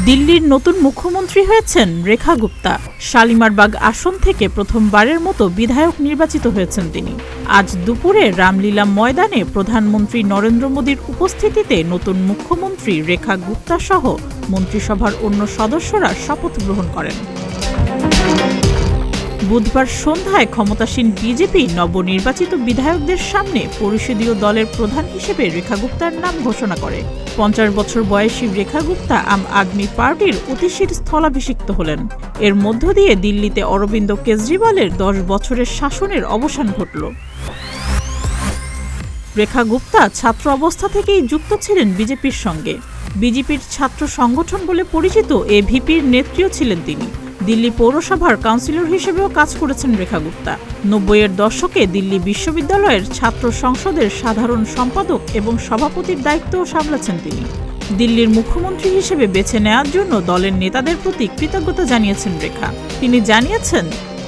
দিল্লির নতুন মুখ্যমন্ত্রী হয়েছেন রেখা গুপ্তা। শালিমারবাগ আসন থেকে প্রথমবারের মতো বিধায়ক নির্বাচিত হয়েছেন তিনি। আজ দুপুরে রামলীলা ময়দানে প্রধানমন্ত্রী নরেন্দ্র মোদীর উপস্থিতিতে নতুন মুখ্যমন্ত্রী রেখা গুপ্তা সহ মন্ত্রিসভার অন্য সদস্যরা শপথ গ্রহণ করেন। বুধবার সন্ধ্যায় ক্ষমতাসীন বিজেপি নবনির্বাচিত বিধায়কদের সামনে পরিষদীয় দলের প্রধান হিসেবে রেখা গুপ্তার নাম ঘোষণা করে। ৫০ বছর বয়সী রেখা গুপ্তা আম আদমি পার্টির অতিশীর স্থলাভিষিক্ত হলেন। এর মধ্য দিয়ে দিল্লিতে অরবিন্দ কেজরিওয়ালের ১০ বছরের শাসনের অবসান ঘটল। রেখা গুপ্তা ছাত্র অবস্থা থেকেই যুক্ত ছিলেন বিজেপির সঙ্গে। বিজেপির ছাত্র সংগঠন বলে পরিচিত এভিপির নেত্রীও ছিলেন তিনি। দিল্লি পৌরসভার কাউন্সিলর হিসেবেও কাজ করেছেন রেখা গুপ্তা। ৯০-এর দশকে দিল্লি বিশ্ববিদ্যালয়ের ছাত্র সংসদের সাধারণ সম্পাদক এবং সভাপতির দায়িত্বও সামলাচ্ছেন তিনি। দিল্লির মুখ্যমন্ত্রী হিসেবে বেছে নেওয়ার জন্য দলের নেতাদের প্রতি কৃতজ্ঞতা জানিয়েছেন রেখা। তিনি জানিয়েছেন,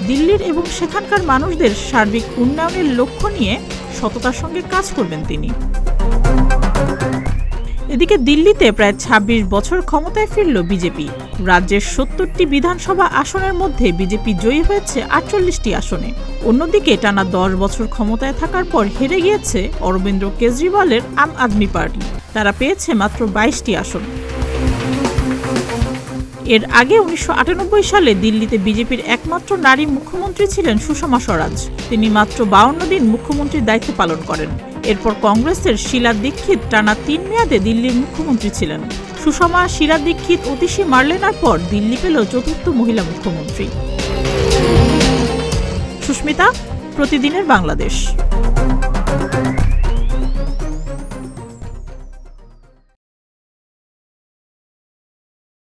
দিল্লির এবং সেখানকার মানুষদের সার্বিক উন্নয়নের লক্ষ্য নিয়ে সততার সঙ্গে কাজ করবেন তিনি। এদিকে দিল্লিতে প্রায় ২৬ বছর ক্ষমতায় ফিরল বিজেপি। রাজ্যের ৭০টি বিধানসভা আসনের মধ্যে বিজেপি জয়ী হয়েছে ৪৮টি আসনে। অন্যদিকে টানা ১০ বছর ক্ষমতায় থাকার পর হেরে গিয়েছে অরবিন্দ কেজরিওয়ালের আম আদমি পার্টি। তারা পেয়েছে মাত্র ২২টি আসন। এর আগে ১৯৯৮ সালে দিল্লিতে বিজেপির একমাত্র নারী মুখ্যমন্ত্রী ছিলেন সুষমা স্বরাজ। তিনি মাত্র ৫২ দিন মুখ্যমন্ত্রীর দায়িত্ব পালন করেন। এরপর কংগ্রেসের শীলা দীক্ষিত টানা ৩ মেয়াদে দিল্লির মুখ্যমন্ত্রী ছিলেন। সুষমা, শীলা দীক্ষিত, অতিশী মার্লেনার পর দিল্লি পেল চতুর্থ মহিলা মুখ্যমন্ত্রী। সুস্মিতা, প্রতিদিনের বাংলাদেশ।